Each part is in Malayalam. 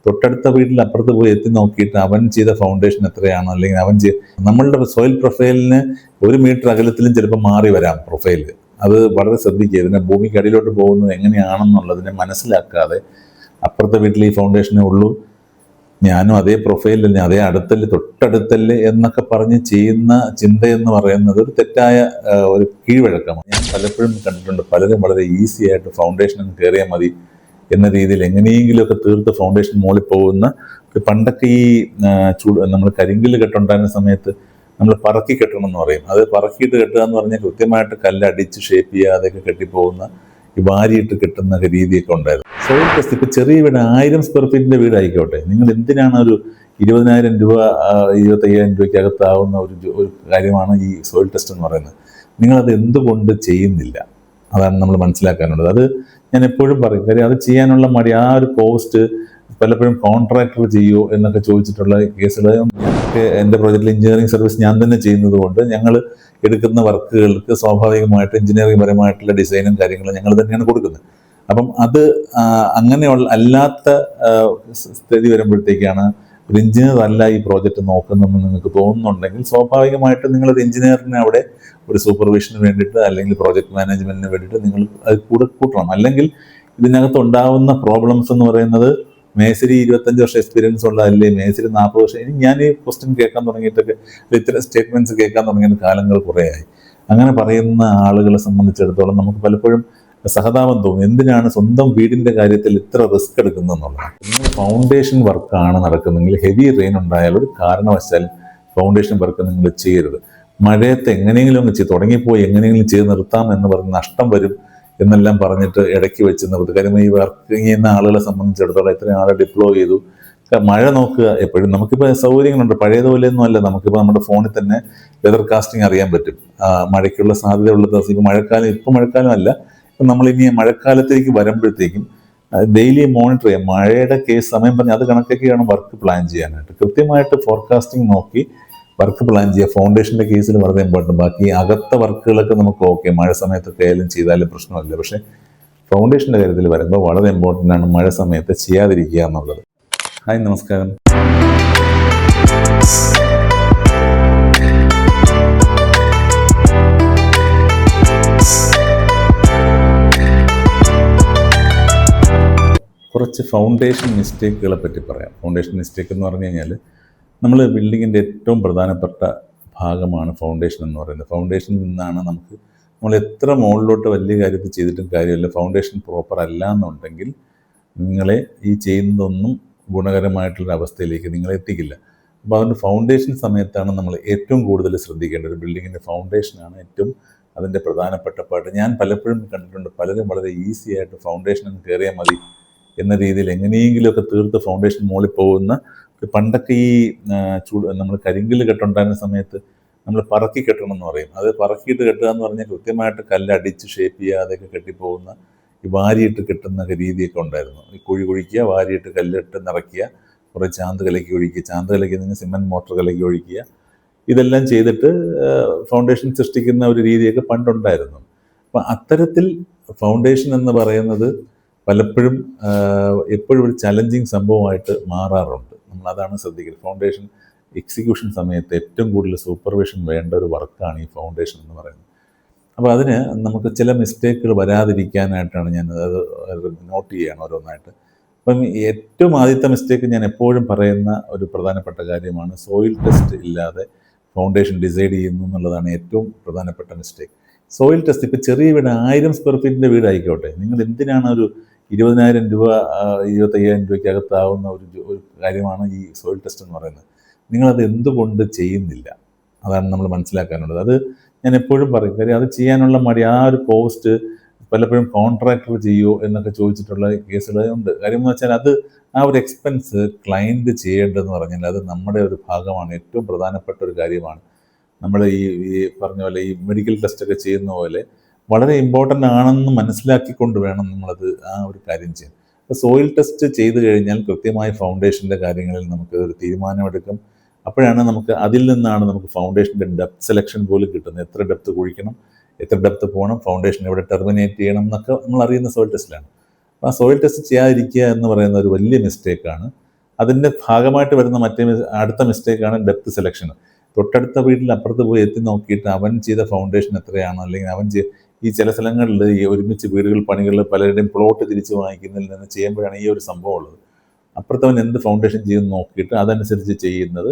തൊട്ടടുത്ത വീട്ടിൽ അപ്പുറത്ത് പോയി എത്തി നോക്കിയിട്ട് അവൻ ചെയ്ത ഫൗണ്ടേഷൻ എത്രയാണ്, അല്ലെങ്കിൽ നമ്മളുടെ സോയിൽ പ്രൊഫൈലിന് 1 മീറ്റർ അകലത്തിലും ചിലപ്പോൾ മാറി വരാം പ്രൊഫൈൽ. അത് വളരെ ശ്രദ്ധിക്കുക. ഇതിനെ ഭൂമിക്ക് അടിയിലോട്ട് പോകുന്നത് എങ്ങനെയാണെന്നുള്ളതിനെ മനസ്സിലാക്കാതെ അപ്പുറത്തെ വീട്ടിൽ ഈ ഫൗണ്ടേഷനേ ഉള്ളൂ, ഞാനും അതേ പ്രൊഫൈലല്ലേ, അതേ അടുത്തല്ലേ, തൊട്ടടുത്തല്ലേ എന്നൊക്കെ പറഞ്ഞ് ചെയ്യുന്ന ചിന്തയെന്ന് പറയുന്നത് ഒരു തെറ്റായ ഒരു കീഴ്വഴക്കമാണ്. ഞാൻ പലപ്പോഴും കണ്ടിട്ടുണ്ട് പലരും വളരെ ഈസി ആയിട്ട് ഫൗണ്ടേഷൻ കയറിയാൽ മതി എന്ന രീതിയിൽ എങ്ങനെയെങ്കിലുമൊക്കെ തീർത്ത് ഫൗണ്ടേഷൻ മുകളിൽ പോകുന്ന. പണ്ടൊക്കെ ഈ നമ്മൾ കരിങ്കല്ല് കെട്ടുണ്ടായിരുന്ന സമയത്ത് നമ്മൾ പറക്കി കെട്ടണം എന്ന് പറയും. അത് പറക്കിയിട്ട് കെട്ടുക എന്ന് പറഞ്ഞാൽ കൃത്യമായിട്ട് കല്ലടിച്ച് ഷേപ്പ് ചെയ്യാതെയൊക്കെ കെട്ടിപ്പോകുന്ന, ഈ വാരിയിട്ട് കിട്ടുന്ന രീതിയൊക്കെ ഉണ്ടായിരുന്നു. സോയിൽ ടെസ്റ്റ് ഇപ്പോൾ ചെറിയ വീട് 1000 സ്ക്വയർ ഫീറ്റിന്റെ വീടായിക്കോട്ടെ, നിങ്ങൾ എന്തിനാണ് ഒരു 20,000 രൂപ 25,000 രൂപയ്ക്കകത്താവുന്ന ഒരു കാര്യമാണ് ഈ സോയിൽ ടെസ്റ്റ് എന്ന് പറയുന്നത്. നിങ്ങളത് എന്തുകൊണ്ട് ചെയ്യുന്നില്ല? അതാണ് നമ്മൾ മനസ്സിലാക്കാനുള്ളത്. അത് ഞാൻ എപ്പോഴും പറയും. കാര്യം അത് ചെയ്യാനുള്ള മടി, ആ ഒരു കോസ്റ്റ് പലപ്പോഴും കോൺട്രാക്ടർ ചെയ്യുമോ എന്നൊക്കെ ചോദിച്ചിട്ടുള്ള കേസുകൾ. എൻ്റെ പ്രോജക്റ്റിൽ എഞ്ചിനീയറിംഗ് സർവീസ് ഞാൻ തന്നെ ചെയ്യുന്നത് കൊണ്ട് ഞങ്ങൾ എടുക്കുന്ന വർക്കുകൾക്ക് സ്വാഭാവികമായിട്ട് എഞ്ചിനീയറിംഗ് പരമായിട്ടുള്ള ഡിസൈനും കാര്യങ്ങളും ഞങ്ങൾ തന്നെയാണ് കൊടുക്കുന്നത്. അപ്പം അത് അങ്ങനെയുള്ള അല്ലാത്ത സ്ഥിതി വരുമ്പോഴത്തേക്കാണ് ഒരു എഞ്ചിനീയർ അല്ല ഈ പ്രോജക്റ്റ് നോക്കുന്നതെന്ന് നിങ്ങൾക്ക് തോന്നുന്നുണ്ടെങ്കിൽ സ്വാഭാവികമായിട്ടും നിങ്ങളൊരു എഞ്ചിനീയറിനെ അവിടെ ഒരു സൂപ്പർവിഷന് വേണ്ടിയിട്ട് അല്ലെങ്കിൽ പ്രോജക്റ്റ് മാനേജ്മെന്റിന് വേണ്ടിയിട്ട് നിങ്ങൾ അത് കൂടെ കൂട്ടണം. അല്ലെങ്കിൽ ഇതിനകത്ത് ഉണ്ടാവുന്ന പ്രോബ്ലംസ് എന്ന് പറയുന്നത്, മേശരി 25 വർഷം എക്സ്പീരിയൻസ് ഉള്ളതല്ലേ, മേശരി 40 വർഷം. ഇനി ഞാൻ ഈ ക്വസ്റ്റ്യൻ കേൾക്കാൻ തുടങ്ങിയിട്ടൊക്കെ, ഇത്തരം സ്റ്റേറ്റ്മെന്റ്സ് കേൾക്കാൻ തുടങ്ങിയ കാലങ്ങൾ കുറേയായി. അങ്ങനെ പറയുന്ന ആളുകളെ സംബന്ധിച്ചിടത്തോളം നമുക്ക് പലപ്പോഴും സഹതാപം തോന്നും. എന്തിനാണ് സ്വന്തം വീടിന്റെ കാര്യത്തിൽ ഇത്ര റിസ്ക് എടുക്കുന്നതെന്നുള്ളത്. നിങ്ങൾ ഫൗണ്ടേഷൻ വർക്കാണ് നടക്കുന്നതെങ്കിൽ ഹെവി റെയിൻ ഉണ്ടായാൽ ഒരു കാരണവശാലും ഫൗണ്ടേഷൻ വർക്ക് നിങ്ങൾ ചെയ്യരുത്. മഴയത്ത് എങ്ങനെയെങ്കിലും അങ്ങ് തുടങ്ങിപ്പോയി എങ്ങനെയെങ്കിലും ചെയ്ത് നിർത്താം എന്ന് പറഞ്ഞ് നഷ്ടം വരും എന്നെല്ലാം പറഞ്ഞിട്ട് ഇടയ്ക്ക് വെച്ച് നിർത്തുക. കാര്യം ഈ വർക്ക് ചെയ്യുന്ന ആളുകളെ സംബന്ധിച്ചിടത്തോളം എത്രയും ആളെ ഡിപ്ലോയ് ചെയ്തു. മഴ നോക്കുക എപ്പോഴും. നമുക്കിപ്പോൾ സൗകര്യങ്ങളുണ്ട്, പഴയതുപോലെയൊന്നും അല്ല. നമുക്കിപ്പോൾ നമ്മുടെ ഫോണിൽ തന്നെ വെതർ കാസ്റ്റിംഗ് അറിയാൻ പറ്റും. മഴയ്ക്കുള്ള സാധ്യതയുള്ള ദിവസം ഇപ്പോൾ മഴക്കാലം അല്ല, ഇപ്പം നമ്മളിനി മഴക്കാലത്തേക്ക് വരുമ്പോഴത്തേക്കും ഡെയിലി മോണിറ്റർ ചെയ്യാം. മഴയുടെ കേസ് സമയം പറഞ്ഞ് അത് കണക്കൊക്കെയാണ് വർക്ക് പ്ലാൻ ചെയ്യാനായിട്ട്. കൃത്യമായിട്ട് ഫോർകാസ്റ്റിംഗ് നോക്കി വർക്ക് പ്ലാൻ ചെയ്യുക. ഫൗണ്ടേഷൻ്റെ കേസിൽ വളരെ ഇമ്പോർട്ടൻറ്റ്. ബാക്കി അകത്ത വർക്കുകളൊക്കെ നമുക്ക് ഓക്കെ, മഴ സമയത്തൊക്കെ ആയാലും ചെയ്താലും പ്രശ്നമില്ല. പക്ഷേ ഫൗണ്ടേഷൻ്റെ കാര്യത്തിൽ വരുമ്പോൾ വളരെ ഇമ്പോർട്ടൻ്റ് ആണ് മഴ സമയത്ത് ചെയ്യാതിരിക്കുക എന്നുള്ളത്. ഹായ്, നമസ്കാരം. കുറച്ച് ഫൗണ്ടേഷൻ മിസ്റ്റേക്കുകളെ പറ്റി പറയാം. ഫൗണ്ടേഷൻ മിസ്റ്റേക്ക് എന്ന് പറഞ്ഞു കഴിഞ്ഞാൽ, നമ്മൾ ബിൽഡിങ്ങിൻ്റെ ഏറ്റവും പ്രധാനപ്പെട്ട ഭാഗമാണ് ഫൗണ്ടേഷൻ എന്ന് പറയുന്നത്. ഫൗണ്ടേഷനിൽ നിന്നാണ് നമ്മൾ എത്ര മുകളിലോട്ട് വലിയ കാര്യത്തിൽ ചെയ്തിട്ടും കാര്യമില്ല, ഫൗണ്ടേഷൻ പ്രോപ്പർ അല്ല എന്നുണ്ടെങ്കിൽ നിങ്ങളെ ഈ ചെയ്യുന്നതൊന്നും ഗുണകരമായിട്ടുള്ള അവസ്ഥയിലേക്ക് നിങ്ങളെ എത്തിക്കില്ല. അപ്പോൾ അതുകൊണ്ട് ഫൗണ്ടേഷൻ സമയത്താണ് നമ്മൾ ഏറ്റവും കൂടുതൽ ശ്രദ്ധിക്കേണ്ടത്. ഒരു ബിൽഡിങ്ങിൻ്റെ ഫൗണ്ടേഷനാണ് ഏറ്റവും അതിൻ്റെ പ്രധാനപ്പെട്ട പാട്ട്. ഞാൻ പലപ്പോഴും കണ്ടിട്ടുണ്ട് പലരും വളരെ ഈസി ആയിട്ട് ഫൗണ്ടേഷൻ കയറിയാൽ മതി എന്ന രീതിയിൽ എങ്ങനെയെങ്കിലുമൊക്കെ തീർത്ത് ഫൗണ്ടേഷൻ മുകളിൽ പോകുന്ന. പണ്ടൊക്കെ ഈ നമ്മൾ കരിങ്കല്ല് കെട്ടുണ്ടായിരുന്ന സമയത്ത് നമ്മൾ പറക്കി കെട്ടണം എന്ന് പറയും. അത് പറക്കിയിട്ട് കെട്ടുക എന്ന് പറഞ്ഞാൽ കൃത്യമായിട്ട് കല്ലടിച്ച് ഷേപ്പ് ചെയ്യാതെയൊക്കെ കെട്ടിപ്പോകുന്ന, ഈ വാരിയിട്ട് കെട്ടുന്ന രീതിയൊക്കെ ഉണ്ടായിരുന്നു. ഈ കുഴി കുഴിക്കുക, വാരിയിട്ട് കല്ലിട്ട് നിറയ്ക്കുക, കുറേ ചാന്ത് കലക്കി ഒഴിക്കുക, ചാന്ത് കലക്കി സിമെൻറ്റ് മോട്ടർ കലക്കി ഒഴിക്കുക, ഇതെല്ലാം ചെയ്തിട്ട് ഫൗണ്ടേഷൻ സൃഷ്ടിക്കുന്ന ഒരു രീതിയൊക്കെ പണ്ടുണ്ടായിരുന്നു. അപ്പം അത്തരത്തിൽ ഫൗണ്ടേഷൻ എന്ന് പറയുന്നത് പലപ്പോഴും എപ്പോഴും ഒരു ചലഞ്ചിങ് സംഭവമായിട്ട് മാറാറുണ്ട്. നമ്മളതാണ് ശ്രദ്ധിക്കുന്നത്. ഫൗണ്ടേഷൻ എക്സിക്യൂഷൻ സമയത്ത് ഏറ്റവും കൂടുതൽ സൂപ്പർവിഷൻ വേണ്ട ഒരു വർക്കാണ് ഈ ഫൗണ്ടേഷൻ എന്ന് പറയുന്നത്. അപ്പോൾ അതിന് നമുക്ക് ചില മിസ്റ്റേക്കുകൾ വരാതിരിക്കാനായിട്ടാണ് ഞാൻ അത് നോട്ട് ചെയ്യുകയാണ് ഓരോന്നായിട്ട്. അപ്പം ഏറ്റവും ആദ്യത്തെ മിസ്റ്റേക്ക് ഞാൻ എപ്പോഴും പറയുന്ന ഒരു പ്രധാനപ്പെട്ട കാര്യമാണ്, സോയിൽ ടെസ്റ്റ് ഇല്ലാതെ ഫൗണ്ടേഷൻ ഡിസൈഡ് ചെയ്യുന്നു എന്നുള്ളതാണ് ഏറ്റവും പ്രധാനപ്പെട്ട മിസ്റ്റേക്ക്. സോയിൽ ടെസ്റ്റ് ഇപ്പോൾ ചെറിയ വീട് 1000 സ്ക്വയർ ഫീറ്റിൻ്റെ വീടായിക്കോട്ടെ, നിങ്ങൾ എന്തിനാണ് ഒരു 20,000 രൂപ 25,000 രൂപയ്ക്കകത്താവുന്ന ഒരു കാര്യമാണ് ഈ സോയിൽ ടെസ്റ്റ് എന്ന് പറയുന്നത്. നിങ്ങളത് എന്തുകൊണ്ട് ചെയ്യുന്നില്ല? അതാണ് നമ്മൾ മനസ്സിലാക്കാനുള്ളത്. അത് ഞാൻ എപ്പോഴും പറയും. കാര്യം അത് ചെയ്യാനുള്ള മടി, ആ ഒരു കോസ്റ്റ് പലപ്പോഴും കോൺട്രാക്ടർ ചെയ്യുമോ എന്നൊക്കെ ചോദിച്ചിട്ടുള്ള കേസുകൾ ഉണ്ട്. കാര്യം എന്ന് വെച്ചാൽ അത് ആ ഒരു എക്സ്പെൻസ് ക്ലയൻറ്റ് ചെയ്യേണ്ടതെന്ന് പറഞ്ഞാൽ അത് നമ്മുടെ ഒരു ഭാഗമാണ്, ഏറ്റവും പ്രധാനപ്പെട്ട ഒരു കാര്യമാണ്. നമ്മൾ ഈ പറഞ്ഞ പോലെ ഈ മെഡിക്കൽ ടെസ്റ്റൊക്കെ ചെയ്യുന്ന പോലെ വളരെ ഇമ്പോർട്ടൻ്റ് ആണെന്ന് മനസ്സിലാക്കിക്കൊണ്ട് വേണം നമ്മളത് ആ ഒരു കാര്യം ചെയ്യാൻ. അപ്പോൾ സോയിൽ ടെസ്റ്റ് ചെയ്ത് കഴിഞ്ഞാൽ കൃത്യമായി ഫൗണ്ടേഷൻ്റെ കാര്യങ്ങളിൽ നമുക്ക് ഒരു തീരുമാനമെടുക്കും. അപ്പോഴാണ് അതിൽ നിന്നാണ് നമുക്ക് ഫൗണ്ടേഷൻ്റെ ഡെപ്ത് സെലക്ഷൻ പോലും കിട്ടുന്നത്. എത്ര ഡെപ്ത് കുഴിക്കണം, എത്ര ഡെപ്ത് പോകണം, ഫൗണ്ടേഷൻ എവിടെ ടെർമിനേറ്റ് ചെയ്യണം എന്നൊക്കെ നമ്മൾ അറിയുന്ന സോയിൽ ടെസ്റ്റിലാണ്. അപ്പോൾ ആ സോയിൽ ടെസ്റ്റ് ചെയ്യാതിരിക്കുക എന്ന് പറയുന്ന ഒരു വലിയ മിസ്റ്റേക്കാണ്. അതിൻ്റെ ഭാഗമായിട്ട് വരുന്ന അടുത്ത മിസ്റ്റേക്കാണ് ഡെപ്ത് സെലക്ഷൻ. തൊട്ടടുത്ത വീട്ടിൽ അപ്പുറത്ത് പോയി എത്തി നോക്കിയിട്ട് അവൻ ചെയ്ത ഫൗണ്ടേഷൻ എത്രയാണ്, അല്ലെങ്കിൽ ഈ ചില സ്ഥലങ്ങളിൽ ഈ ഒരുമിച്ച് വീടുകൾ പണികൾ പലരുടെയും പ്ലോട്ട് തിരിച്ച് വാങ്ങിക്കുന്നതിൽ നിന്ന് ചെയ്യുമ്പോഴാണ് ഈ ഒരു സംഭവം ഉള്ളത്. അപ്പുറത്തവൻ എന്ത് ഫൗണ്ടേഷൻ ചെയ്യുമെന്ന് നോക്കിയിട്ട് അതനുസരിച്ച് ചെയ്യുന്നത്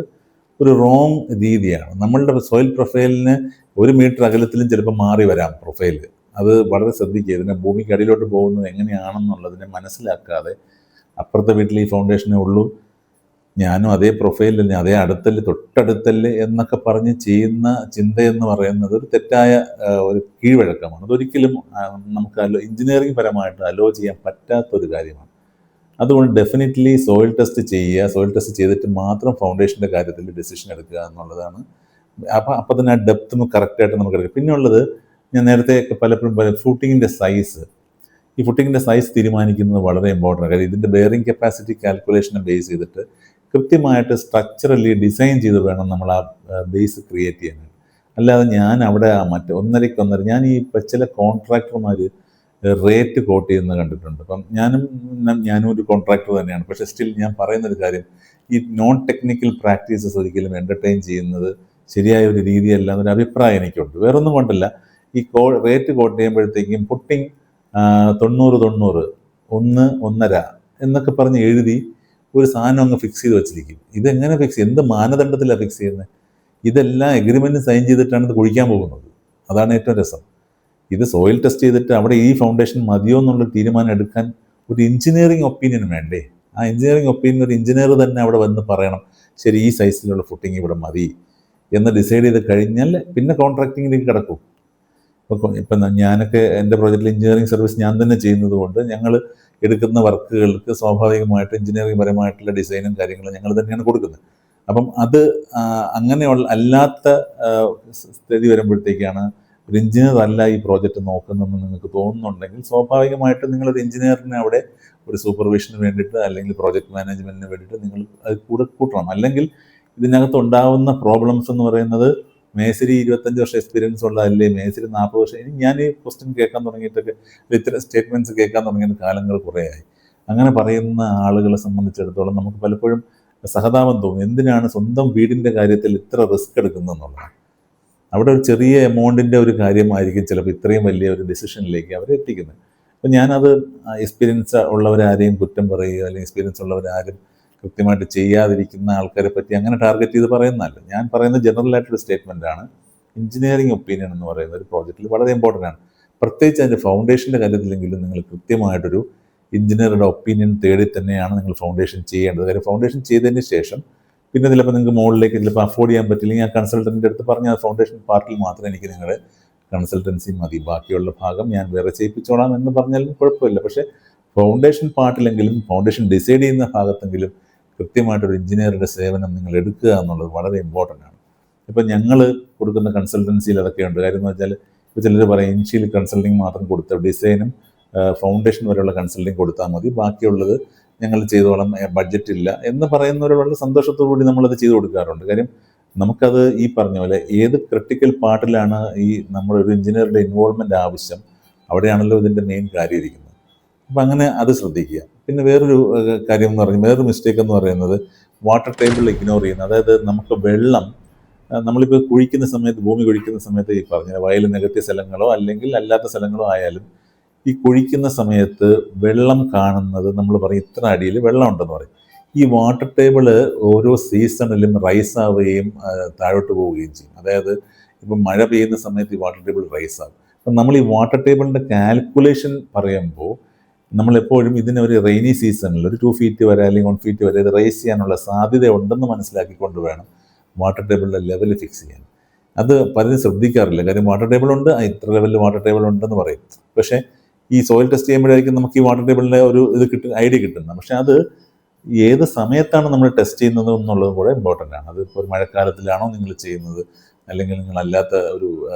ഒരു റോങ് രീതിയാണ്. നമ്മളുടെ സോയിൽ പ്രൊഫൈലിന് 1 മീറ്റർ അകലത്തിലും ചിലപ്പോൾ മാറി വരാം പ്രൊഫൈൽ. അത് വളരെ ശ്രദ്ധിക്കുക. ഇതിനെ ഭൂമിക്ക് അടിയിലോട്ട് പോകുന്നത് എങ്ങനെയാണെന്നുള്ളതിനെ മനസ്സിലാക്കാതെ അപ്പുറത്തെ വീട്ടിൽ ഈ ഫൗണ്ടേഷനേ ഉള്ളൂ, ഞാനും അതേ പ്രൊഫൈലിൽ അതേ അടുത്തല്ലേ തൊട്ടടുത്തല്ലേ എന്നൊക്കെ പറഞ്ഞ് ചെയ്യുന്ന ചിന്തയെന്ന് പറയുന്നത് ഒരു തെറ്റായ ഒരു കീഴ്വഴക്കമാണ്. അതൊരിക്കലും നമുക്ക് എഞ്ചിനീയറിംഗ് പരമായിട്ട് അലോ ചെയ്യാൻ പറ്റാത്തൊരു കാര്യമാണ്. അതുകൊണ്ട് ഡെഫിനറ്റ്ലി സോയിൽ ടെസ്റ്റ് ചെയ്യുക. സോയിൽ ടെസ്റ്റ് ചെയ്തിട്ട് മാത്രം ഫൗണ്ടേഷൻ്റെ കാര്യത്തിൽ ഡിസിഷൻ എടുക്കുക എന്നുള്ളതാണ്. അപ്പം തന്നെ ആ ഡെപ്തും കറക്റ്റായിട്ട് നമുക്ക് എടുക്കാം. പിന്നെ ഉള്ളത്, ഞാൻ നേരത്തെ പലപ്പോഴും ഫൂട്ടിങ്ങിൻ്റെ സൈസ്. ഈ ഫുട്ടിങ്ങിൻ്റെ സൈസ് തീരുമാനിക്കുന്നത് വളരെ ഇമ്പോർട്ടൻ്റ്. കാര്യം ഇതിൻ്റെ ബെയറിംഗ് കപ്പാസിറ്റി കാൽക്കുലേഷനെ ബേസ് ചെയ്തിട്ട് കൃത്യമായിട്ട് സ്ട്രക്ചറലി ഡിസൈൻ ചെയ്ത് വേണം നമ്മൾ ആ ബേസ് ക്രിയേറ്റ് ചെയ്യാനായിട്ട്. അല്ലാതെ ഞാൻ അവിടെ ഒന്നരയ്ക്കൊന്നര, ഞാൻ ഈ ചില കോൺട്രാക്ടർമാർ റേറ്റ് കോട്ട് ചെയ്യുന്നത് കണ്ടിട്ടുണ്ട്. അപ്പം ഞാനും ഒരു കോൺട്രാക്ടർ തന്നെയാണ്. പക്ഷേ സ്റ്റിൽ ഞാൻ പറയുന്നൊരു കാര്യം, ഈ നോൺ ടെക്നിക്കൽ പ്രാക്ടീസസ് ഒരിക്കലും എൻ്റർടൈൻ ചെയ്യുന്നത് ശരിയായ ഒരു രീതിയല്ല എന്നൊരു അഭിപ്രായം എനിക്കുണ്ട്. വേറൊന്നും കൊണ്ടല്ല, ഈ റേറ്റ് കോട്ട് ചെയ്യുമ്പോഴത്തേക്കും പുട്ടിങ് 90 1 1.5 എന്നൊക്കെ പറഞ്ഞ് എഴുതി ഒരു സാധനം അങ്ങ് ഫിക്സ് ചെയ്ത് വെച്ചിരിക്കും. ഇതെങ്ങനെ ഫിക്സ് ചെയ്യും? എന്ത് മാനദണ്ഡത്തിലാണ് ഫിക്സ് ചെയ്യുന്നത്? ഇതെല്ലാം എഗ്രിമെൻറ്റ് സൈൻ ചെയ്തിട്ടാണ് ഇത് കുഴിക്കാൻ പോകുന്നത്. അതാണ് ഏറ്റവും രസം. ഇത് സോയിൽ ടെസ്റ്റ് ചെയ്തിട്ട് അവിടെ ഈ ഫൗണ്ടേഷൻ മതിയോ എന്നുള്ള തീരുമാനം എടുക്കാൻ ഒരു എഞ്ചിനീയറിംഗ് ഒപ്പീനിയൻ വേണ്ടേ? ആ എഞ്ചിനീയറിംഗ് ഒപ്പീനിയൻ ഒരു എഞ്ചിനീയർ തന്നെ അവിടെ വന്ന് പറയണം, ശരി ഈ സൈസിലുള്ള ഫുട്ടിങ് ഇവിടെ മതി എന്ന് ഡിസൈഡ് ചെയ്ത് കഴിഞ്ഞാൽ പിന്നെ കോൺട്രാക്റ്റിങ്ങിലേക്ക് കിടക്കും. ഇപ്പം ഞാനൊക്കെ എൻ്റെ പ്രോജക്റ്റിൽ എഞ്ചിനീയറിംഗ് സർവീസ് ഞാൻ തന്നെ ചെയ്യുന്നത് കൊണ്ട് ഞങ്ങൾ എടുക്കുന്ന വർക്കുകൾക്ക് സ്വാഭാവികമായിട്ട് എഞ്ചിനീയറിംഗ് പരമായിട്ടുള്ള ഡിസൈനും കാര്യങ്ങളും ഞങ്ങൾ തന്നെയാണ് കൊടുക്കുന്നത്. അപ്പം അത് അങ്ങനെയുള്ള അല്ലാത്ത സ്ഥിതി വരുമ്പോഴത്തേക്കാണ് ഒരു എഞ്ചിനീയർ അല്ല ഈ പ്രോജക്റ്റ് നോക്കുന്നതെന്ന് നിങ്ങൾക്ക് തോന്നുന്നുണ്ടെങ്കിൽ സ്വാഭാവികമായിട്ട് നിങ്ങളൊരു എഞ്ചിനീയറിനെ അവിടെ ഒരു സൂപ്പർവിഷന് വേണ്ടിയിട്ട് അല്ലെങ്കിൽ പ്രോജക്റ്റ് മാനേജ്മെൻറ്റിന് വേണ്ടിയിട്ട് നിങ്ങൾ അത് കൂട്ടണം. അല്ലെങ്കിൽ ഇതിനകത്ത് ഉണ്ടാകുന്ന പ്രോബ്ലംസ് എന്ന് പറയുന്നത്, മേശരി 25 വർഷം എക്സ്പീരിയൻസ് ഉള്ളതല്ലേ, മേശരി 40 വർഷം. ഇനി ഞാൻ ഈ ക്വസ്റ്റ്യൻ കേൾക്കാൻ തുടങ്ങിയിട്ടൊക്കെ ഇത്തരം സ്റ്റേറ്റ്മെൻറ്റ്സ് കേൾക്കാൻ തുടങ്ങിയ കാലങ്ങൾ കുറേയായി. അങ്ങനെ പറയുന്ന ആളുകളെ സംബന്ധിച്ചിടത്തോളം നമുക്ക് പലപ്പോഴും സഹതാപം തോന്നും. എന്തിനാണ് സ്വന്തം വീടിൻ്റെ കാര്യത്തിൽ ഇത്ര റിസ്ക് എടുക്കുന്നതെന്നുള്ളത്. അവിടെ ഒരു ചെറിയ എമൗണ്ടിൻ്റെ ഒരു കാര്യമായിരിക്കും ചിലപ്പോൾ ഇത്രയും വലിയ ഒരു ഡിസിഷനിലേക്ക് അവരെ എത്തിക്കുന്നത്. അപ്പം ഞാനത് എക്സ്പീരിയൻസ് ഉള്ളവരാരെയും കുറ്റം പറയുക, അല്ലെങ്കിൽ എക്സ്പീരിയൻസ് ഉള്ളവരാരും കൃത്യമായിട്ട് ചെയ്യാതിരിക്കുന്ന ആൾക്കാരെ പറ്റി അങ്ങനെ ടാർഗറ്റ് ചെയ്ത് പറയുന്നതല്ല. ഞാൻ പറയുന്നത് ജനറലായിട്ടൊരു സ്റ്റേറ്റ്മെൻറ്റാണ്. എഞ്ചിനീയറിംഗ് ഒപ്പീനിയൻ എന്ന് പറയുന്ന ഒരു പ്രോജക്റ്റിൽ വളരെ ഇമ്പോർട്ടൻ്റ് ആണ്. പ്രത്യേകിച്ച് അതിൻ്റെ ഫൗണ്ടേഷൻ്റെ കാര്യത്തിലെങ്കിലും നിങ്ങൾ കൃത്യമായിട്ടൊരു എഞ്ചിനീയറുടെ ഒപ്പീനിയൻ തേടി തന്നെയാണ് നിങ്ങൾ ഫൗണ്ടേഷൻ ചെയ്യേണ്ടത്. കാര്യം ഫൗണ്ടേഷൻ ചെയ്തതിന് ശേഷം പിന്നെ ചിലപ്പോൾ നിങ്ങൾക്ക് മുകളിലേക്ക് ചിലപ്പോൾ അഫോർഡ് ചെയ്യാൻ പറ്റില്ലെങ്കിൽ ആ കൺസൾട്ടൻറ്റിൻ്റെ അടുത്ത് പറഞ്ഞ ഫൗണ്ടേഷൻ പാർട്ടിൽ മാത്രം എനിക്ക് നിങ്ങളുടെ കൺസൾട്ടൻസി മതി, ബാക്കിയുള്ള ഭാഗം ഞാൻ വേറെ ചെയ്യിപ്പിച്ചോളാം എന്ന് പറഞ്ഞാലും കുഴപ്പമില്ല. പക്ഷേ ഫൗണ്ടേഷൻ പാർട്ടിലെങ്കിലും ഫൗണ്ടേഷൻ ഡിസൈഡ് ചെയ്യുന്ന ഭാഗത്തെങ്കിലും കൃത്യമായിട്ടൊരു എഞ്ചിനീയറുടെ സേവനം നിങ്ങൾ എടുക്കുക എന്നുള്ളത് വളരെ ഇമ്പോർട്ടൻ്റ് ആണ്. ഇപ്പം ഞങ്ങൾ കൊടുക്കുന്ന കൺസൾട്ടൻസിയിൽ അതൊക്കെയുണ്ട്. കാര്യം എന്ന് വെച്ചാൽ ഇപ്പോൾ ചിലർ പറയും ഇനിഷ്യൽ കൺസൾട്ടിങ് മാത്രം കൊടുത്ത ഡിസൈനും ഫൗണ്ടേഷൻ വരെയുള്ള കൺസൾട്ടിങ് കൊടുത്താൽ മതി, ബാക്കിയുള്ളത് ഞങ്ങൾ ചെയ്തോളം, ബഡ്ജറ്റ് ഇല്ല എന്ന് പറയുന്നവർ വളരെ സന്തോഷത്തോടു കൂടി നമ്മളത് ചെയ്തു കൊടുക്കാറുണ്ട്. കാര്യം നമുക്കത് ഈ പറഞ്ഞ പോലെ ഏത് ക്രിട്ടിക്കൽ പാർട്ടിലാണ് ഈ നമ്മുടെ ഒരു എഞ്ചിനീയറുടെ ഇൻവോൾവ്മെൻ്റ് ആവശ്യം, അവിടെയാണല്ലോ ഇതിൻ്റെ മെയിൻ കാര്യം ഇരിക്കുന്നത്. അപ്പം അങ്ങനെ അത് ശ്രദ്ധിക്കുക. പിന്നെ വേറൊരു കാര്യം എന്ന് പറഞ്ഞാൽ, വേറൊരു മിസ്റ്റേക്ക് എന്ന് പറയുന്നത് വാട്ടർ ടേബിൾ ഇഗ്നോർ ചെയ്യുന്നത്. അതായത് നമുക്ക് വെള്ളം നമ്മളിപ്പോൾ കുഴിക്കുന്ന സമയത്ത്, ഭൂമി കുഴിക്കുന്ന സമയത്ത് ഈ പറഞ്ഞ വയൽ നികത്തിയ സ്ഥലങ്ങളോ അല്ലെങ്കിൽ അല്ലാത്ത സ്ഥലങ്ങളോ ആയാലും ഈ കുഴിക്കുന്ന സമയത്ത് വെള്ളം കാണുന്നത് നമ്മൾ പറയും ഇത്ര അടിയിൽ വെള്ളം ഉണ്ടെന്ന് പറയും. ഈ വാട്ടർ ടേബിൾ ഓരോ സീസണിലും റൈസ് ആവുകയും താഴോട്ട് പോവുകയും ചെയ്യും. അതായത് ഇപ്പം മഴ പെയ്യുന്ന സമയത്ത് ഈ വാട്ടർ ടേബിൾ റൈസ് ആകും. അപ്പം നമ്മൾ ഈ വാട്ടർ ടേബിളിൻ്റെ കാൽക്കുലേഷൻ പറയുമ്പോൾ നമ്മളെപ്പോഴും ഇതിനെ ഒരു റെയിനി സീസണിൽ ഒരു 2 ഫീറ്റ് വരെ അല്ലെങ്കിൽ 1 ഫീറ്റ് വരെ ഇത് റൈസ് ചെയ്യാനുള്ള സാധ്യത ഉണ്ടെന്ന് മനസ്സിലാക്കിക്കൊണ്ട് വേണം വാട്ടർ ടേബിളിൻ്റെ ലെവൽ ഫിക്സ് ചെയ്യാൻ. അത് പലരും ശ്രദ്ധിക്കാറില്ല. കാര്യം വാട്ടർ ടേബിൾ ഉണ്ട്, ഇത്ര ലെവലിൽ വാട്ടർ ടേബിൾ ഉണ്ടെന്ന് പറയും. പക്ഷേ ഈ സോയിൽ ടെസ്റ്റ് ചെയ്യുമ്പോഴായിരിക്കും നമുക്ക് ഈ വാട്ടർ ടേബിളിൻ്റെ ഒരു ഐഡിയ കിട്ടുന്നത്. പക്ഷേ അത് ഏത് സമയത്താണ് നമ്മൾ ടെസ്റ്റ് ചെയ്യുന്നത് എന്നുള്ളത് കൂടെ ഇമ്പോർട്ടൻ്റ് ആണ്. അതിപ്പോൾ ഒരു മഴക്കാലത്തിലാണോ നിങ്ങൾ ചെയ്യുന്നത്, അല്ലെങ്കിൽ നിങ്ങൾ അല്ലാത്ത ഒരു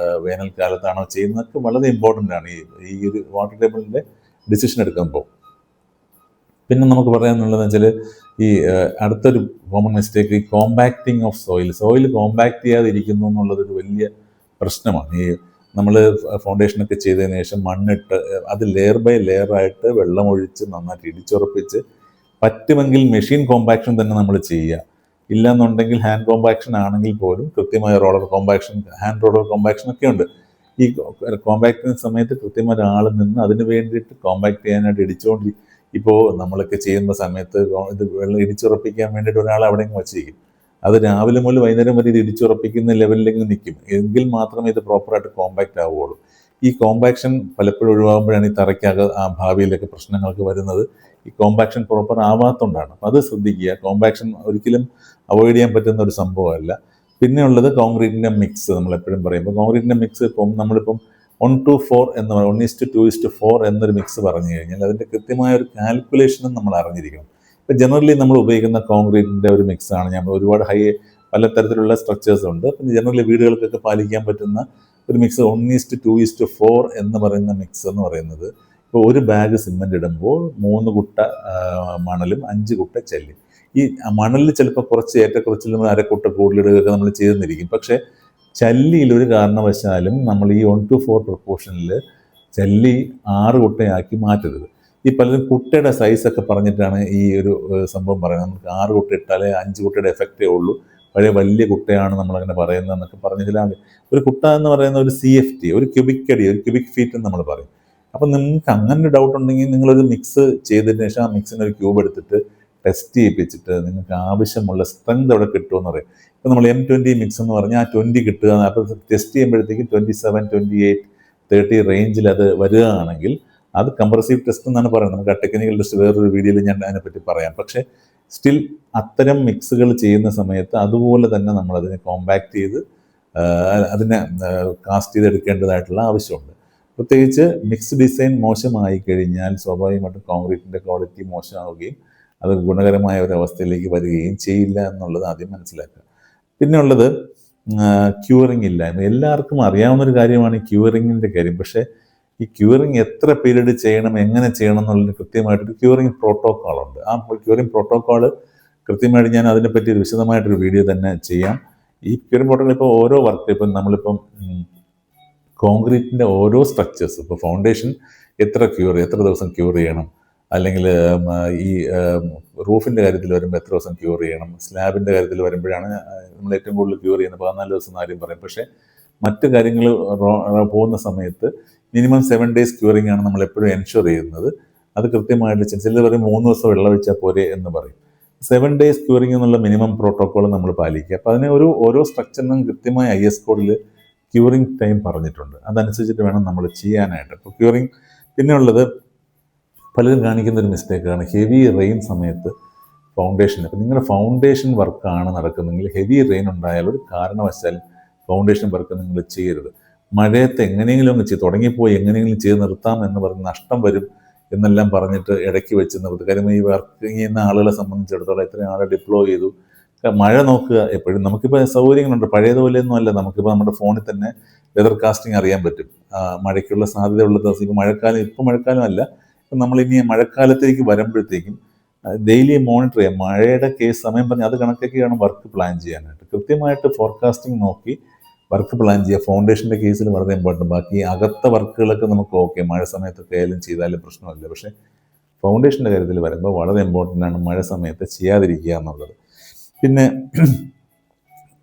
വേനൽക്കാലത്താണോ ചെയ്യുന്നതൊക്കെ വളരെ ഇമ്പോർട്ടൻ്റ് ആണ് ഈ ഒരു വാട്ടർ ടേബിളിൻ്റെ ഡിസിഷൻ എടുക്കുമ്പോൾ. പിന്നെ നമുക്ക് പറയാനുള്ളതെന്ന് വെച്ചാൽ ഈ അടുത്തൊരു കോമൺ മിസ്റ്റേക്ക് ഈ കോമ്പാക്റ്റിംഗ് ഓഫ് സോയിൽ കോമ്പാക്റ്റ് ചെയ്യാതിരിക്കുന്നു എന്നുള്ളതൊരു വലിയ പ്രശ്നമാണ്. ഈ നമ്മൾ ഫൗണ്ടേഷനൊക്കെ ചെയ്തതിന് ശേഷം മണ്ണിട്ട് അത് ലെയർ ബൈ ലെയർ ആയിട്ട് വെള്ളമൊഴിച്ച് നന്നായിട്ട് ഇടിച്ചുറപ്പിച്ച് പറ്റുമെങ്കിൽ മെഷീൻ കോമ്പാക്ഷൻ തന്നെ നമ്മൾ ചെയ്യുക. ഇല്ലെന്നുണ്ടെങ്കിൽ ഹാൻഡ് കോമ്പാക്ഷൻ ആണെങ്കിൽ പോലും കൃത്യമായ roller compaction, hand roller compaction ഒക്കെ ഉണ്ട്. ഈ കോമ്പാക്ടിങ് സമയത്ത് കൃത്യമായ ഒരാൾ നിന്ന് അതിന് വേണ്ടിയിട്ട് കോമ്പാക്ട് ചെയ്യാനായിട്ട് ഇടിച്ചുകൊണ്ടിരിക്കും. ഇപ്പോൾ നമ്മളൊക്കെ ചെയ്യുന്ന സമയത്ത് ഇത് വെള്ളം ഇടിച്ചുറപ്പിക്കാൻ വേണ്ടിയിട്ട് ഒരാൾ അവിടെ വച്ചിരിക്കും. അത് രാവിലെ മുതൽ വൈകുന്നേരം വരെ ഇത് ഇടിച്ചുറപ്പിക്കുന്ന ലെവലിലേക്ക് നിൽക്കും. എങ്കിൽ മാത്രമേ ഇത് പ്രോപ്പറായിട്ട് കോമ്പാക്റ്റ് ആവുകയുള്ളൂ. ഈ കോമ്പാക്ഷൻ പലപ്പോഴും ഒഴിവാകുമ്പോഴാണ് ഈ തറയ്ക്കക ആ ഭാവിയിലൊക്കെ പ്രശ്നങ്ങൾക്ക് വരുന്നത്. ഈ കോമ്പാക്ഷൻ പ്രോപ്പർ ആവാത്തതുകൊണ്ടാണ്. അപ്പം അത് ശ്രദ്ധിക്കുക. കോമ്പാക്ഷൻ ഒരിക്കലും അവോയ്ഡ് ചെയ്യാൻ പറ്റുന്ന ഒരു സംഭവമല്ല. പിന്നെ ഉള്ളത് കോൺക്രീറ്റിൻ്റെ മിക്സ്. നമ്മളെപ്പോഴും പറയുമ്പോൾ കോൺക്രീറ്റിൻ്റെ മിക്സ് ഇപ്പം നമ്മളിപ്പം 1:4 എന്ന് പറയും, 1:2:4 എന്നൊരു മിക്സ് പറഞ്ഞു കഴിഞ്ഞാൽ അതിൻ്റെ കൃത്യമായ ഒരു കാൽക്കുലേഷനും നമ്മൾ അറിഞ്ഞിരിക്കണം. ഇപ്പം ജനറലി നമ്മൾ ഉപയോഗിക്കുന്ന കോൺക്രീറ്റിൻ്റെ ഒരു മിക്സാണ്. ഞാൻ ഒരുപാട് പലതരത്തിലുള്ള സ്ട്രക്ചേഴ്സ് ഉണ്ട്. പിന്നെ ജനറലി വീടുകൾക്കൊക്കെ പാലിക്കാൻ പറ്റുന്ന ഒരു മിക്സ് 1:2:4 എന്ന് പറയുന്ന മിക്സ് എന്ന് പറയുന്നത്, ഇപ്പോൾ ഒരു ബാഗ് സിമെൻ്റ് ഇടുമ്പോൾ 3 കുട്ട മണലും 5 കുട്ട ചെല്ലും. ഈ മണലിൽ ചിലപ്പോൾ കുറച്ച് ഏറ്റക്കുറച്ചിലും അരക്കുട്ട കൂടുതലിടുകയൊക്കെ നമ്മൾ ചെയ്തെന്നിരിക്കും. പക്ഷേ ചല്ലിയിൽ ഒരു കാരണവശാലും നമ്മൾ ഈ 1:4 പ്രൊപ്പോർഷനിൽ ചല്ലി 6 കുട്ടയാക്കി മാറ്റരുത്. ഈ പലരും കുട്ടയുടെ സൈസൊക്കെ പറഞ്ഞിട്ടാണ് ഈ ഒരു സംഭവം പറയുന്നത്. നമുക്ക് 6 കുട്ട ഇട്ടാലേ 5 കുട്ടയുടെ എഫക്റ്റേ ഉള്ളൂ, പഴയ വലിയ കുട്ടയാണ് നമ്മളങ്ങനെ പറയുന്നത് എന്നൊക്കെ പറഞ്ഞതിലാണ്. ഒരു കുട്ട എന്ന് പറയുന്ന ഒരു CFT, ഒരു ക്യൂബിക് അടി, ഒരു ക്യൂബിക് ഫീറ്റ് എന്ന് നമ്മൾ പറയും. അപ്പം നിങ്ങൾക്ക് അങ്ങനെ ഒരു ഡൗട്ട് ഉണ്ടെങ്കിൽ നിങ്ങളൊരു മിക്സ് ചെയ്തതിന് ശേഷം ആ മിക്സിന് ഒരു ക്യൂബ് എടുത്തിട്ട് ടെസ്റ്റ് ചെയ്യിപ്പിച്ചിട്ട് നിങ്ങൾക്ക് ആവശ്യമുള്ള സ്ട്രെങ്ത് അവിടെ കിട്ടുമെന്ന് പറയും. ഇപ്പോൾ നമ്മൾ M20 മിക്സ് എന്ന് പറഞ്ഞാൽ ആ 20 കിട്ടുക, അപ്പോൾ ടെസ്റ്റ് ചെയ്യുമ്പോഴത്തേക്കും 27, 28, 30 റേഞ്ചിൽ അത് വരികയാണെങ്കിൽ അത് കംപ്രസീവ് ടെസ്റ്റ് എന്നാണ് പറയുന്നത്. നമുക്ക് ആ ടെക്നിക്കൽ ടെസ്റ്റ് വേറൊരു വീഡിയോയിൽ ഞാൻ അതിനെപ്പറ്റി പറയാം. പക്ഷേ സ്റ്റിൽ അത്തരം മിക്സുകൾ ചെയ്യുന്ന സമയത്ത് അതുപോലെ തന്നെ നമ്മളതിനെ കോമ്പാക്ട് ചെയ്ത് അതിനെ കാസ്റ്റ് ചെയ്തെടുക്കേണ്ടതായിട്ടുള്ള ആവശ്യമുണ്ട്. പ്രത്യേകിച്ച് മിക്സ് ഡിസൈൻ മോശമായി കഴിഞ്ഞാൽ സ്വാഭാവികമായിട്ടും കോൺക്രീറ്റിൻ്റെ ക്വാളിറ്റി മോശമാവുകയും അത് ഗുണകരമായ ഒരു അവസ്ഥയിലേക്ക് വരികയും ചെയ്യില്ല എന്നുള്ളത് ആദ്യം മനസ്സിലാക്കുക. പിന്നെ ഉള്ളത് ക്യൂറിങ് ഇല്ലായ്മ. എല്ലാവർക്കും അറിയാവുന്നൊരു കാര്യമാണ് ഈ ക്യൂറിങ്ങിൻ്റെ കാര്യം. പക്ഷേ ഈ ക്യൂറിങ് എത്ര പീരീഡ് ചെയ്യണം, എങ്ങനെ ചെയ്യണം എന്നുള്ളതിന് കൃത്യമായിട്ടൊരു ക്യൂറിങ് പ്രോട്ടോക്കോളുണ്ട്. ആ ക്യൂറിങ് പ്രോട്ടോക്കോൾ കൃത്യമായിട്ട് ഞാൻ അതിനെപ്പറ്റി ഒരു വിശദമായിട്ടൊരു വീഡിയോ തന്നെ ചെയ്യാം. ഈ ക്യൂറിങ് പ്രോട്ടോക്കോൾ ഇപ്പോൾ ഓരോ വർക്ക്, ഇപ്പം നമ്മളിപ്പം കോൺക്രീറ്റിൻ്റെ ഓരോ സ്ട്രക്ചേഴ്സ്, ഇപ്പോൾ ഫൗണ്ടേഷൻ എത്ര ദിവസം ക്യൂർ ചെയ്യണം, അല്ലെങ്കിൽ ഈ റൂഫിൻ്റെ കാര്യത്തിൽ വരുമ്പോൾ എത്ര ദിവസം ക്യൂർ ചെയ്യണം, സ്ലാബിൻ്റെ കാര്യത്തിൽ വരുമ്പോഴാണ് നമ്മൾ ഏറ്റവും കൂടുതൽ ക്യൂർ ചെയ്യുന്നത് 14 ദിവസം എന്ന് ആരും പറയും. പക്ഷേ മറ്റു കാര്യങ്ങൾ പോകുന്ന സമയത്ത് മിനിമം 7 days ക്യൂറിംഗ് ആണ് നമ്മൾ എപ്പോഴും എൻഷുർ ചെയ്യുന്നത്. അത് കൃത്യമായിട്ട് ചിലർ പറയും 3 ദിവസം വെള്ളം ഒഴിച്ചാൽ പോരെ എന്ന് പറയും. 7 days ക്യൂറിംഗ് എന്നുള്ള മിനിമം പ്രോട്ടോക്കോൾ നമ്മൾ പാലിക്കുക. അപ്പോൾ അതിന് ഓരോ സ്ട്രക്ചറിനും കൃത്യമായ IS കോഡിൽ ക്യൂറിംഗ് ടൈം പറഞ്ഞിട്ടുണ്ട്. അതനുസരിച്ചിട്ട് വേണം നമ്മൾ ചെയ്യാനായിട്ട്. അപ്പോൾ ക്യൂറിംഗ് പിന്നെ ഉള്ളത് പലരും കാണിക്കുന്ന ഒരു മിസ്റ്റേക്കാണ് ഹെവി റെയിൻ സമയത്ത് ഫൗണ്ടേഷൻ. അപ്പോൾ നിങ്ങളുടെ ഫൗണ്ടേഷൻ വർക്കാണ് നടക്കുന്നതെങ്കിൽ ഹെവി റെയിൻ ഉണ്ടായാൽ ഒരു കാരണവശാലും ഫൗണ്ടേഷൻ വർക്ക് നിങ്ങൾ ചെയ്യരുത്. മഴയത്ത് എങ്ങനെയെങ്കിലും അങ്ങ് തുടങ്ങിപ്പോയി എങ്ങനെയെങ്കിലും ചെയ്ത് നിർത്താം എന്ന് പറഞ്ഞ് നഷ്ടം വരും എന്നെല്ലാം പറഞ്ഞിട്ട് ഇടയ്ക്ക് വെച്ച് നിർത്തുക. കാര്യം ഈ വർക്ക് ചെയ്യുന്ന ആളുകളെ സംബന്ധിച്ചിടത്തോളം എത്രയും ആളെ ഡിപ്ലോയ് ചെയ്തു. മഴ നോക്കുക എപ്പോഴും. നമുക്കിപ്പോൾ സൗകര്യങ്ങളുണ്ട്, പഴയതുപോലെയൊന്നും അല്ല. നമുക്കിപ്പോൾ നമ്മുടെ ഫോണിൽ തന്നെ വെതർ കാസ്റ്റിംഗ് അറിയാൻ പറ്റും. മഴയ്ക്കുള്ള സാധ്യതയുള്ള ദിവസം ഇപ്പോൾ മഴക്കാലം അല്ല, ഇപ്പം നമ്മളിനി മഴക്കാലത്തേക്ക് വരുമ്പോഴത്തേക്കും ഡെയിലി മോണിറ്റർ ചെയ്യാം. മഴയുടെ സമയം പറഞ്ഞ് അത് കണക്കൊക്കെയാണ് വർക്ക് പ്ലാൻ ചെയ്യാനായിട്ട്. കൃത്യമായിട്ട് ഫോർകാസ്റ്റിംഗ് നോക്കി വർക്ക് പ്ലാൻ ചെയ്യുക. ഫൗണ്ടേഷൻ്റെ കേസിൽ വളരെ ഇമ്പോർട്ടൻറ്റ്. ബാക്കി അകത്ത വർക്കുകളൊക്കെ നമുക്ക് ഓക്കെ, മഴ സമയത്തൊക്കെ ആയാലും ചെയ്താലും പ്രശ്നമില്ല. പക്ഷേ ഫൗണ്ടേഷൻ്റെ കാര്യത്തിൽ വരുമ്പോൾ വളരെ ഇമ്പോർട്ടൻ്റ് ആണ് മഴ സമയത്ത് ചെയ്യാതിരിക്കുക എന്നുള്ളത്. പിന്നെ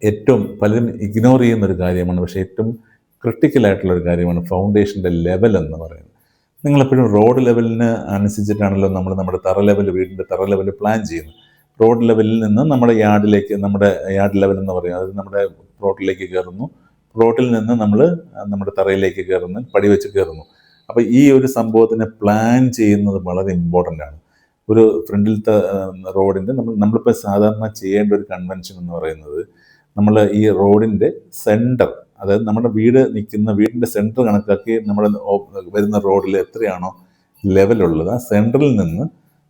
ഏറ്റവും പലരും ഇഗ്നോർ ചെയ്യുന്നൊരു കാര്യമാണ്, പക്ഷേ ഏറ്റവും ക്രിട്ടിക്കലായിട്ടുള്ളൊരു കാര്യമാണ് ഫൗണ്ടേഷൻ്റെ ലെവൽ എന്ന് പറയുന്നത്. നിങ്ങളെപ്പോഴും റോഡ് ലെവലിന് അനുസരിച്ചിട്ടാണല്ലോ നമ്മൾ നമ്മുടെ വീടിൻ്റെ തറ ലെവൽ പ്ലാൻ ചെയ്യുന്നത്. റോഡ് ലെവലിൽ നിന്ന് നമ്മുടെ യാർഡ് ലെവൽ എന്ന് പറയുന്നത്, അതായത് നമ്മുടെ പ്ലോട്ടിലേക്ക് കയറുന്നു, പ്ലോട്ടിൽ നിന്ന് നമ്മൾ നമ്മുടെ തറയിലേക്ക് കയറുന്നു, പടി വെച്ച് കയറുന്നു. അപ്പോൾ ഈ ഒരു സംഭവത്തിനെ പ്ലാൻ ചെയ്യുന്നത് വളരെ ഇമ്പോർട്ടൻ്റ് ആണ്. ഒരു ഫ്രണ്ടിലത്തെ റോഡിൻ്റെ നമ്മളിപ്പോൾ സാധാരണ ചെയ്യേണ്ട ഒരു കൺവെൻഷൻ എന്ന് പറയുന്നത്, നമ്മൾ ഈ റോഡിൻ്റെ സെൻറ്റർ, അതായത് നമ്മുടെ വീടിൻ്റെ സെൻറ്റർ കണക്കാക്കി നമ്മുടെ വരുന്ന റോഡിൽ എത്രയാണോ ലെവലുള്ളത് ആ സെൻറ്ററിൽ നിന്ന്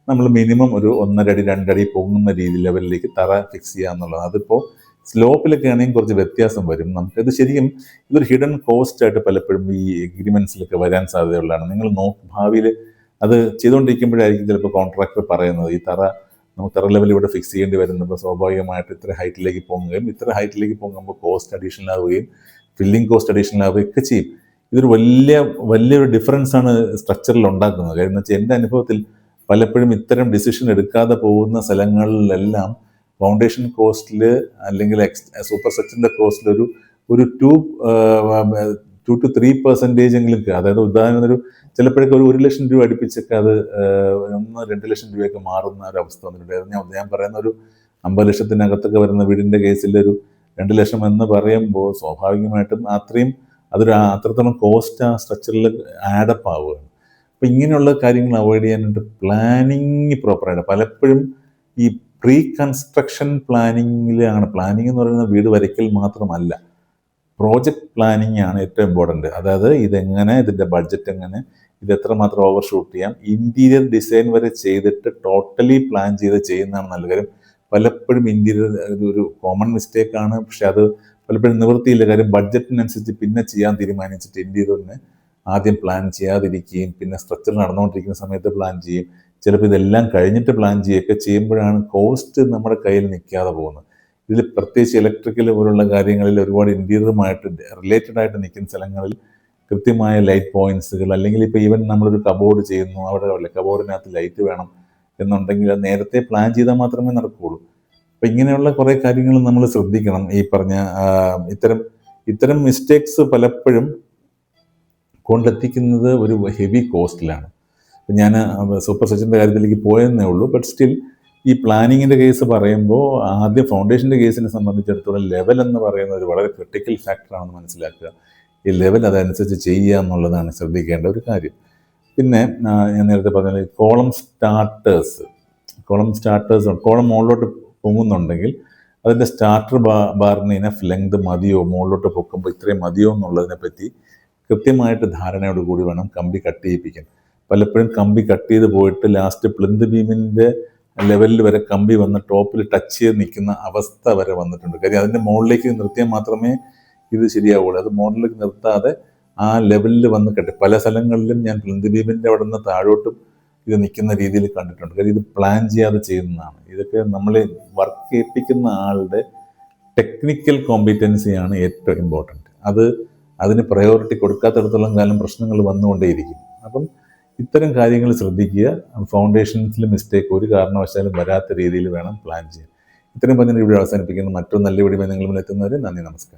നമ്മൾ മിനിമം ഒരു 1.5 അടി 2 അടി പൊങ്ങുന്ന ലെവലിലേക്ക് തറ ഫിക്സ് ചെയ്യുക എന്നുള്ളത്. അതിപ്പോൾ സ്ലോപ്പിലൊക്കെ ആണെങ്കിൽ കുറച്ച് വ്യത്യാസം വരും. നമുക്കത് ശരിക്കും ഇതൊരു ഹിഡൻ കോസ്റ്റ് ആയിട്ട് പലപ്പോഴും ഈ എഗ്രിമെൻറ്റ്സിലൊക്കെ വരാൻ സാധ്യതയുള്ളതാണ്. നിങ്ങൾ ഭാവിയിൽ അത് ചെയ്തുകൊണ്ടിരിക്കുമ്പോഴായിരിക്കും ചിലപ്പോൾ കോൺട്രാക്ടർ പറയുന്നത് ഈ നമുക്ക് തറ ലെവൽ ഇവിടെ ഫിക്സ് ചെയ്യേണ്ടി വരുന്നപ്പോൾ സ്വാഭാവികമായിട്ട് ഇത്ര ഹൈറ്റിലേക്ക് പോകുമ്പോൾ കോസ്റ്റ് അഡീഷണൽ ആവുകയും ഫില്ലിംഗ് കോസ്റ്റ് അഡീഷണൽ ആവുകയും ഒക്കെ ചെയ്യും. ഇതൊരു വലിയൊരു ഡിഫറൻസ് ആണ് സ്ട്രക്ചറിൽ ഉണ്ടാക്കുന്നത്. കാര്യം എന്ന് വെച്ചാൽ എൻ്റെ അനുഭവത്തിൽ പലപ്പോഴും ഇത്തരം ഡിസിഷൻ എടുക്കാതെ പോകുന്ന സ്ഥലങ്ങളിലെല്ലാം ഫൗണ്ടേഷൻ കോസ്റ്റിൽ അല്ലെങ്കിൽ സൂപ്പർ സ്ട്രക്ചറിൻ്റെ കോസ്റ്റിൽ ഒരു 2-3% എങ്കിലും അതായത് ഉദാഹരണത്തിന് ചിലപ്പോഴൊക്കെ ഒരു 1 ലക്ഷം രൂപ അടുപ്പിച്ചൊക്കെ അത് 1-2 ലക്ഷം രൂപയൊക്കെ മാറുന്ന ഒരു അവസ്ഥ വന്നിട്ടുണ്ട്. ഞാൻ പറയുന്ന ഒരു 50 ലക്ഷത്തിനകത്തൊക്കെ വരുന്ന വീടിൻ്റെ കേസിൽ ഒരു 2 ലക്ഷം എന്ന് പറയുമ്പോൾ സ്വാഭാവികമായിട്ടും അത്രത്തോളം കോസ്റ്റ് ആ സ്ട്രക്ചറിൽ ആഡപ്പ് ആവുകയാണ്. അപ്പം ഇങ്ങനെയുള്ള കാര്യങ്ങൾ അവോയ്ഡ് ചെയ്യാനായിട്ട് പ്ലാനിങ് പ്രോപ്പറായിട്ട് പലപ്പോഴും ഈ പ്രീ കൺസ്ട്രക്ഷൻ പ്ലാനിങ്ങിലാണ്. പ്ലാനിങ് എന്ന് പറയുന്നത് വീട് വരയ്ക്കൽ മാത്രമല്ല, പ്രോജക്റ്റ് പ്ലാനിങ് ആണ് ഏറ്റവും ഇമ്പോർട്ടൻറ്റ്. അതായത് ഇതെങ്ങനെ, ഇതിൻ്റെ ബഡ്ജറ്റ് എങ്ങനെ, ഇത് എത്രമാത്രം ഓവർ ഷൂട്ട് ചെയ്യാം, ഇൻറ്റീരിയർ ഡിസൈൻ വരെ ചെയ്തിട്ട് ടോട്ടലി പ്ലാൻ ചെയ്ത് ചെയ്യുന്നതാണ് നല്ല കാര്യം. പലപ്പോഴും ഇൻറ്റീരിയർ ഒരു കോമൺ മിസ്റ്റേക്കാണ്, പക്ഷെ അത് പലപ്പോഴും നിവൃത്തിയില്ല. കാര്യം ബഡ്ജറ്റിനനുസരിച്ച് പിന്നെ ചെയ്യാൻ തീരുമാനിച്ചിട്ട് ഇൻറ്റീരിയറിന് ആദ്യം പ്ലാൻ ചെയ്യാതിരിക്കുകയും പിന്നെ സ്ട്രക്ചർ നടന്നുകൊണ്ടിരിക്കുന്ന സമയത്ത് പ്ലാൻ ചെയ്യും. ചിലപ്പോൾ ഇതെല്ലാം കഴിഞ്ഞിട്ട് പ്ലാൻ ചെയ്യുകയൊക്കെ ചെയ്യുമ്പോഴാണ് കോസ്റ്റ് നമ്മുടെ കയ്യിൽ നിൽക്കാതെ പോകുന്നത്. ഇതിൽ പ്രത്യേകിച്ച് ഇലക്ട്രിക്കൽ പോലുള്ള കാര്യങ്ങളിൽ ഒരുപാട് ഇൻറ്റീരിയറുമായിട്ട് റിലേറ്റഡ് ആയിട്ട് നിൽക്കുന്ന സ്ഥലങ്ങളിൽ കൃത്യമായ ലൈറ്റ് പോയിന്റ്സുകൾ, അല്ലെങ്കിൽ ഇപ്പോൾ ഈവൻ നമ്മളൊരു കബോർഡ് ചെയ്യുന്നു, അവിടെ കബോർഡിനകത്ത് ലൈറ്റ് വേണം എന്നുണ്ടെങ്കിൽ അത് നേരത്തെ പ്ലാൻ ചെയ്താൽ മാത്രമേ നടക്കുകയുള്ളൂ. അപ്പം ഇങ്ങനെയുള്ള കുറേ കാര്യങ്ങൾ നമ്മൾ ശ്രദ്ധിക്കണം. ഈ പറഞ്ഞ ഇത്തരം മിസ്റ്റേക്സ് പലപ്പോഴും കൊണ്ടെത്തിക്കുന്നത് ഒരു ഹെവി കോസ്റ്റിലാണ്. അപ്പം ഞാൻ സൂപ്പർ സ്ട്രക്ചറിൻ്റെ കാര്യത്തിലേക്ക് പോയെന്നേ ഉള്ളൂ. ബട്ട് സ്റ്റിൽ ഈ പ്ലാനിങ്ങിൻ്റെ കേസ് പറയുമ്പോൾ ആദ്യം ഫൗണ്ടേഷൻ്റെ കേസിനെ സംബന്ധിച്ചിടത്തോളം ലെവൽ എന്ന് പറയുന്ന ഒരു വളരെ ക്രിട്ടിക്കൽ ഫാക്ടറാണെന്ന് മനസ്സിലാക്കുക. ഈ ലെവൽ അതനുസരിച്ച് ചെയ്യുക എന്നുള്ളതാണ് ശ്രദ്ധിക്കേണ്ട ഒരു കാര്യം. പിന്നെ ഞാൻ നേരത്തെ പറഞ്ഞ കോളം സ്റ്റാർട്ടേഴ്സ് കോളം മുകളിലോട്ട് പൊങ്ങുന്നുണ്ടെങ്കിൽ അതിൻ്റെ സ്റ്റാർട്ടർ ബാറിന് ഇനഫ് ലെങ്ത് മതിയോ, മുകളിലോട്ട് പൊക്കുമ്പോൾ ഇത്രയും മതിയോ എന്നുള്ളതിനെ പറ്റി കൃത്യമായിട്ട് ധാരണയോട് കൂടി വേണം കമ്പി കട്ട് ചെയ്യിപ്പിക്കാൻ. പലപ്പോഴും കമ്പി കട്ട് ചെയ്ത് പോയിട്ട് ലാസ്റ്റ് പ്ലിന്ത് ബീമിൻ്റെ ലെവലിൽ വരെ കമ്പി വന്ന് ടോപ്പിൽ ടച്ച് ചെയ്ത് നിൽക്കുന്ന അവസ്ഥ വരെ വന്നിട്ടുണ്ട്. കാര്യം അതിൻ്റെ മുകളിലേക്ക് നിർത്തിയാൽ മാത്രമേ ഇത് ശരിയാവുള്ളൂ. അത് മുകളിലേക്ക് നിർത്താതെ ആ ലെവലിൽ വന്ന് കെട്ടി പല സ്ഥലങ്ങളിലും ഞാൻ പ്ലിന്ത് ബീമിൻ്റെ അവിടെ നിന്ന് താഴോട്ടും ഇത് നിൽക്കുന്ന രീതിയിൽ കണ്ടിട്ടുണ്ട്. കാര്യം ഇത് പ്ലാൻ ചെയ്യാതെ ചെയ്യുന്നതാണ്. ഇതൊക്കെ നമ്മൾ വർക്ക് ഏൽപ്പിക്കുന്ന ആളുടെ ടെക്നിക്കൽ കോമ്പിറ്റൻസിയാണ് ഏറ്റവും ഇമ്പോർട്ടൻറ്റ്. അതിന് പ്രയോറിറ്റി കൊടുക്കാത്തിടത്തോളം കാലം പ്രശ്നങ്ങൾ വന്നുകൊണ്ടേയിരിക്കും. അപ്പം ഇത്തരം കാര്യങ്ങൾ ശ്രദ്ധിക്കുക. ഫൗണ്ടേഷൻസിൽ മിസ്റ്റേക്ക് ഒരു കാരണവശാലും വരാത്ത രീതിയിൽ വേണം പ്ലാൻ ചെയ്യാൻ. ഇത്രയും പറഞ്ഞ് ഇവിടെ അവസാനിപ്പിക്കുന്നു. മറ്റൊരു നല്ല വീഡിയോ നിങ്ങൾ എത്തുന്നവരെ നന്ദി, നമസ്കാരം.